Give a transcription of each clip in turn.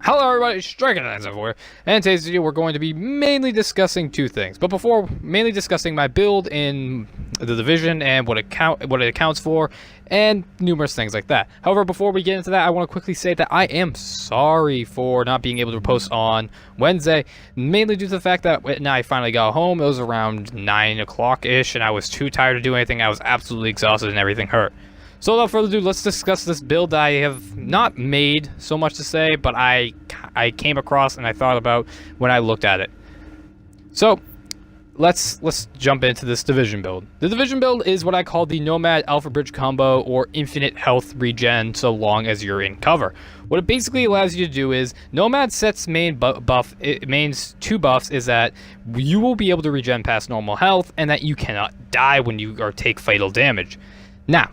Hello everybody, Striking Knights everywhere, and in today's video we're going to be mainly discussing two things. But before mainly discussing my build in the Division and what it accounts for, and numerous things like that. However, before we get into that, I want to quickly say that I am sorry for not being able to post on Wednesday, mainly due to the fact that when I finally got home, it was around 9 o'clock-ish, and I was too tired to do anything. I was absolutely exhausted and everything hurt. So without further ado, let's discuss this build I have not made so much to say, but I came across and I thought about when I looked at it. So let's jump into this Division build. The Division build is what I call the Nomad Alpha Bridge combo, or infinite health regen so long as you're in cover. What it basically allows you to do is, Nomad set's main two buffs is that you will be able to regen past normal health, and that you cannot die when you take fatal damage. Now,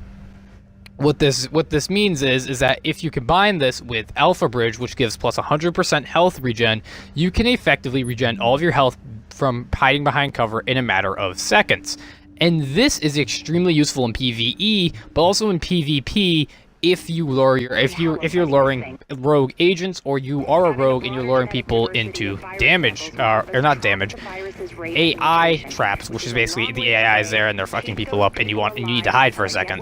what this means is that if you combine this with Alpha Bridge, which gives plus 100% health regen, you can effectively regen all of your health from hiding behind cover in a matter of seconds. And this is extremely useful in PvE, but also in PvP if you're luring rogue agents, or you are a rogue and you're luring people into AI traps, which is basically the AI is there and they're fucking people up and you need to hide for a second.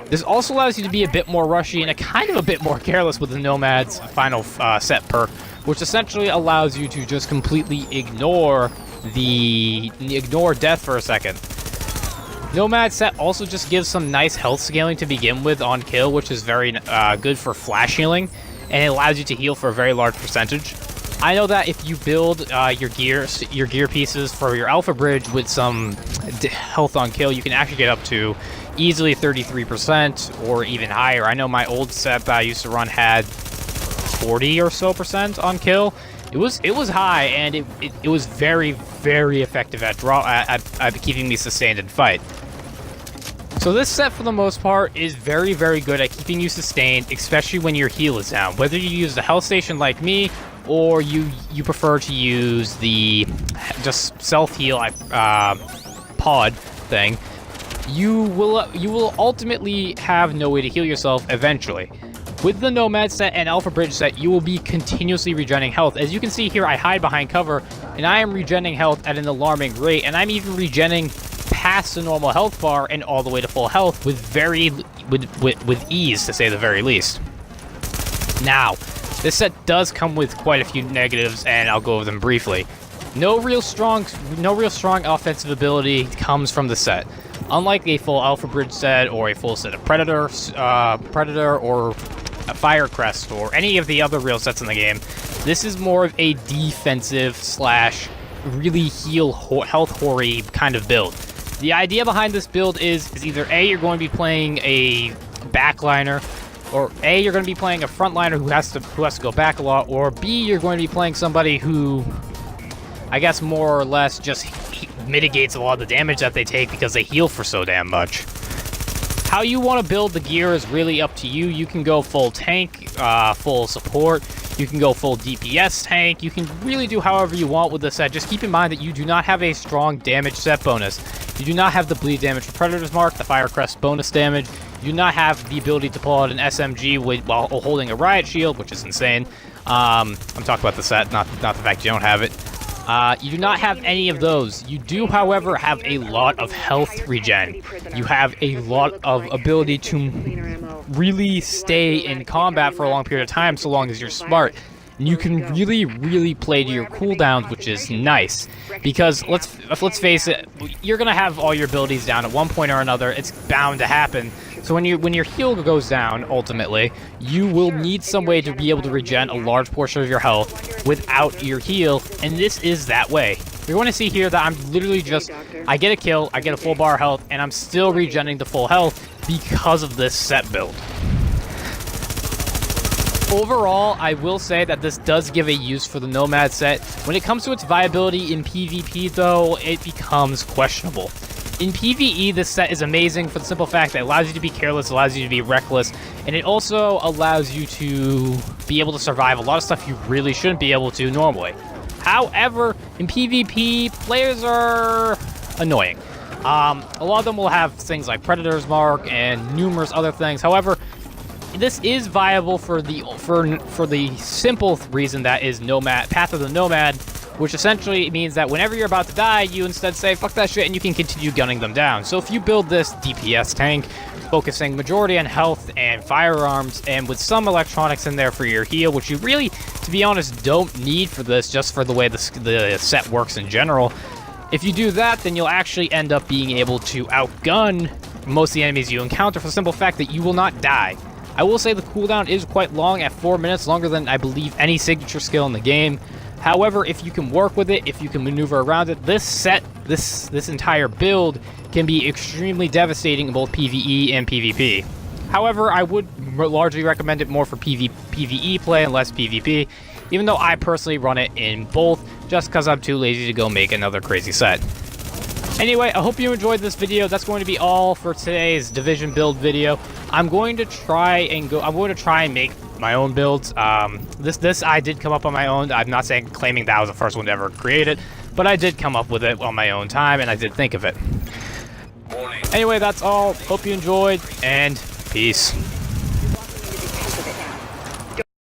This also allows you to be a bit more rushy and a bit more careless with the Nomad's final set perk, which essentially allows you to just completely ignore death for a second. Nomad set also just gives some nice health scaling to begin with on kill, which is very good for flash healing, and it allows you to heal for a very large percentage. I know that if you build your gear pieces for your Alpha Bridge with some health on kill, you can actually get up to easily 33% or even higher. I know my old set that I used to run had 40 or so % on kill. It was high, and it was very, very effective at keeping me sustained in fight. So this set, for the most part, is very, very good at keeping you sustained, especially when your heal is down. Whether you use the health station like me, or you prefer to use the just self-heal pod thing, you will ultimately have no way to heal yourself eventually. With the Nomad set and Alpha Bridge set, you will be continuously regenerating health. As you can see here, I hide behind cover, and I am regenerating health at an alarming rate, and I'm even regenerating past the normal health bar and all the way to full health with ease, to say the very least. Now, this set does come with quite a few negatives, and I'll go over them briefly. No real strong offensive ability comes from the set. Unlike a full Alpha Bridge set or a full set of Predator or a Fire Crest or any of the other real sets in the game, this is more of a defensive /really health hoary kind of build. The idea behind this build is either A, you're going to be playing a backliner, or A, you're going to be playing a frontliner who has to go back a lot, or B, you're going to be playing somebody who, I guess, more or less just mitigates a lot of the damage that they take because they heal for so damn much. How you want to build the gear is really up to you. You can go full tank, full support. You can go full DPS tank. You can really do however you want with this set. Just keep in mind that you do not have a strong damage set bonus. You do not have the bleed damage for Predator's Mark, the Fire Crest bonus damage. You do not have the ability to pull out an SMG while holding a Riot Shield, which is insane. I'm talking about the set, not the fact you don't have it. You do not have any of those. You do, however, have a lot of health regen. You have a lot of ability to really stay in combat for a long period of time, so long as you're smart. And you can really, really play to your cooldowns, which is nice. Because let's face it, you're gonna have all your abilities down at one point or another. It's bound to happen. So when your heal goes down, ultimately, you will need some way to be able to regen a large portion of your health without your heal, and this is that way. You're going to see here that I'm literally I get a kill, I get a full bar of health, and I'm still regenerating to full health because of this set build. Overall, I will say that this does give a use for the Nomad set. When it comes to its viability in PvP, though, it becomes questionable. In PvE, this set is amazing for the simple fact that it allows you to be careless, allows you to be reckless, and it also allows you to be able to survive a lot of stuff you really shouldn't be able to normally. However, in PvP, players are annoying. A lot of them will have things like Predator's Mark and numerous other things. However, this is viable for the simple reason that is Nomad, Path of the Nomad, which essentially means that whenever you're about to die, you instead say, fuck that shit, and you can continue gunning them down. So if you build this DPS tank, focusing majority on health and firearms, and with some electronics in there for your heal, which you really, to be honest, don't need for this, just for the way the set works in general. If you do that, then you'll actually end up being able to outgun most of the enemies you encounter for the simple fact that you will not die. I will say the cooldown is quite long at 4 minutes, longer than I believe any signature skill in the game. However, if you can work with it, if you can maneuver around it, this set, this entire build can be extremely devastating in both PvE and PvP. However, I would largely recommend it more for PvE play and less PvP, even though I personally run it in both, just because I'm too lazy to go make another crazy set. Anyway, I hope you enjoyed this video. That's going to be all for today's Division build video. I'm going to try and make my own builds. This I did come up on my own. I'm not claiming that I was the first one to ever create it, but I did come up with it on my own time, and I did think of it. Anyway, that's all. Hope you enjoyed, and peace.